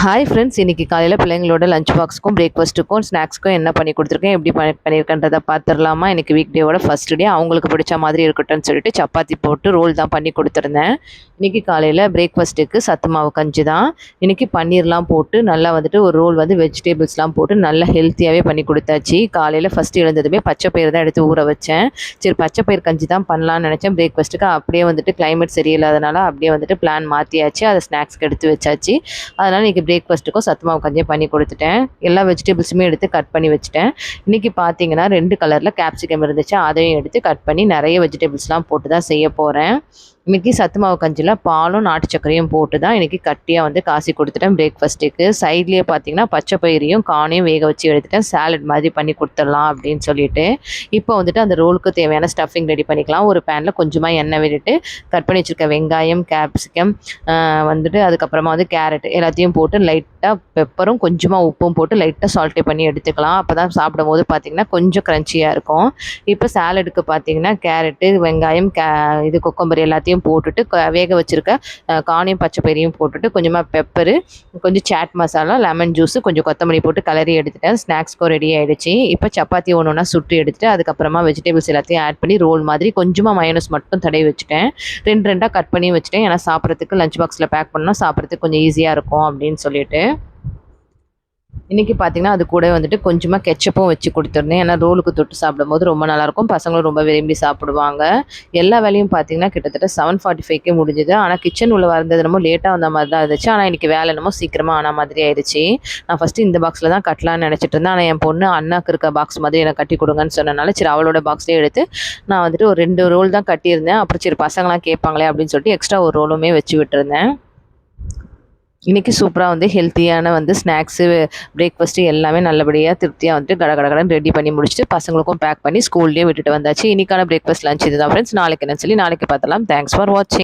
Hi friends, இன்றைக்கி காலையில் பிள்ளைங்களோட லஞ்ச் பாக்ஸுக்கும் பிரேக்ஃபாஸ்ட்டுக்கும் ஸ்நாக்ஸ்க்கும் என்ன பண்ணி கொடுத்துருக்கேன், எப்படி பண்ணியிருக்கேன்றதை பார்த்துடலாமா. இன்றைக்கி வீக் டேவோட ஃபஸ்ட் டே அவங்களுக்கு பிடிச்ச மாதிரி இருக்கட்டும்னு சொல்லிட்டு சப்பாத்தி போட்டு ரோல் தான் பண்ணி கொடுத்துருந்தேன். இன்றைக்கி காலையில் பிரேக்ஃபாஸ்ட்டுக்கு சத்து மாவு கஞ்சி தான். இன்றைக்கி பன்னீர்லாம் போட்டு நல்லா வந்துட்டு ஒரு ரோல் வந்து வெஜிடபிள்ஸ்லாம் போட்டு நல்லா ஹெல்த்தியாகவே பண்ணி கொடுத்தாச்சு. காலையில் ஃபஸ்ட்டு எழுந்ததுமே பச்சை பயிர் தான் எடுத்து ஊற வச்சேன். சரி, பச்சை பயிர் கஞ்சி தான் பண்ணலான்னு நினச்சேன் பிரேக்ஃபாஸ்ட்டுக்கு. அப்படியே வந்துட்டு கிளைமேட் சரியில்லாதனால அப்படியே வந்துட்டு பிளான் மாற்றியாச்சு. அதை ஸ்நாக்ஸ்க்கு எடுத்து வச்சாச்சு. அதனால் இன்றைக்கி பிரேக்ஃபாஸ்ட்டுக்கும் சத்து மாவு கஞ்சியும் பண்ணி கொடுத்துட்டேன். எல்லா வெஜிடபிள்ஸுமே எடுத்து கட் பண்ணி வச்சுட்டேன். இன்றைக்கி பார்த்தீங்கன்னா 2 கலரில் கேப்சிகம் இருந்துச்சு, அதையும் எடுத்து கட் பண்ணி நிறைய வெஜிடபிள்ஸ்லாம் போட்டு தான் செய்ய போகிறேன். இன்றைக்கி சத்து மாவு கஞ்சியில் பாலும் நாட்டு சர்க்கரையும் போட்டு தான் இன்றைக்கி கட்டியாக வந்து காசி கொடுத்துட்டேன் பிரேக்ஃபாஸ்ட்டுக்கு. சைட்லேயே பார்த்தீங்கன்னா பச்சை பயிரையும் காணையும் வேக வச்சு எடுத்துட்டேன். சாலட் மாதிரி பண்ணி கொடுத்துடலாம் அப்படின்னு சொல்லிட்டு இப்போ வந்துட்டு அந்த ரோலுக்கு தேவையான ஸ்டஃபிங் ரெடி பண்ணிக்கலாம். ஒரு பேனில் கொஞ்சமாக எண்ணெய் விட்டுட்டு கட் பண்ணி வச்சுருக்க வெங்காயம், கேப்சிகம், வந்துட்டு அதுக்கப்புறமா வந்து கேரட் எல்லாத்தையும் போட்டு லைட்டாக பெப்பரும் கொஞ்சமாக உப்பும் போட்டு லைட்டாக சால்ட்டே பண்ணி எடுத்துக்கலாம். அப்போ தான் சாப்பிடும் போது பார்த்திங்கன்னா கொஞ்சம் க்ரன்ச்சியாக இருக்கும். இப்போ சாலடுக்கு பார்த்திங்கன்னா கேரட்டு, வெங்காயம், இது கொத்தமல்லி எல்லாத்தையும் போட்டுட்டு வேக வச்சுருக்க காணையும் பச்சை பயிரையும் போட்டுட்டு கொஞ்சமாக பெப்பரு, கொஞ்சம் சாட் மசாலா, லெமன் ஜூஸு, கொஞ்சம் கொத்தமல்லி போட்டு கலரி எடுத்துட்டேன். ஸ்நாக்ஸ்க்கும் ரெடி ஆகிடுச்சு. இப்போ சப்பாத்தி ஒன்று ஒன்றா சுட்டு எடுத்துகிட்டு அதுக்கப்புறமா வெஜிடபிள்ஸ் எல்லாத்தையும் ஆட் பண்ணி ரோல் மாதிரி கொஞ்சமாக மயோனஸ் மட்டும் தடவி வச்சுட்டேன். 2 கட் பண்ணி வச்சுட்டேன். ஏன்னா சாப்பிட்றதுக்கு லஞ்ச் பாக்ஸில் பேக் பண்ணால் சாப்பிட்றதுக்கு கொஞ்சம் ஈஸியாக இருக்கும் அப்படின்னு சொல்லிட்டு இன்றைக்கி பார்த்திங்கன்னா அது கூட வந்துட்டு கொஞ்சமாக கெச்சப்பும் வச்சு கொடுத்துருந்தேன். ஏன்னா ரோலுக்கு தொட்டு சாப்பிடும்போது ரொம்ப நல்லாயிருக்கும். பசங்களும் ரொம்ப விரும்பி சாப்பிடுவாங்க. எல்லா வேலையும் பார்த்திங்கன்னா கிட்டத்தட்ட 7:45க்கே முடிஞ்சுது. ஆனால் கிச்சன் உள்ள வந்தது என்னமோ லேட்டாக வந்த மாதிரி தான் இருந்துச்சு. ஆனால் இன்றைக்கி வேலை என்னமோ சீக்கிரமாக ஆன மாதிரி ஆயிடுச்சு. நான் ஃபஸ்ட்டு இந்த பாக்ஸில் தான் கட்டலான்னு நினச்சிட்டு இருந்தேன். ஆனால் என் பொண்ணு அண்ணாக்கு இருக்க பாக்ஸ் மாதிரி எனக்கு கட்டி கொடுங்கன்னு சொன்னனால சரி அவளோட பாக்ஸ்லேயே எடுத்து நான் வந்துட்டு ஒரு 2 ரோல் தான் கட்டியிருந்தேன். அப்புறம் சரி பசங்களாம் கேட்பாங்களே அப்படின்னு சொல்லிட்டு எக்ஸ்ட்ரா ஒரு ரோலுமே வச்சு விட்டுருந்தேன். இன்றைக்கி சூப்பராக வந்து ஹெல்த்தியான வந்து ஸ்நாக்ஸு, பிரேக்ஃபாஸ்ட்டு எல்லாமே நல்லபடியாக திருப்தியாக வந்துட்டு கடகடன்னு ரெடி பண்ணி முடிச்சுட்டு பசங்களுக்கும் பேக் பண்ணி ஸ்கூல்லேயே விட்டுட்டு வந்தாச்சு. இன்றைக்கான பிரேக்ஃபாஸ்ட் லஞ்ச் இது தான் ஃப்ரெண்ட்ஸ். நாளைக்கு என்னன்னு சொல்லி நாளைக்கு பார்த்தலாம். தேங்க்ஸ் ஃபார் வாட்சிங்.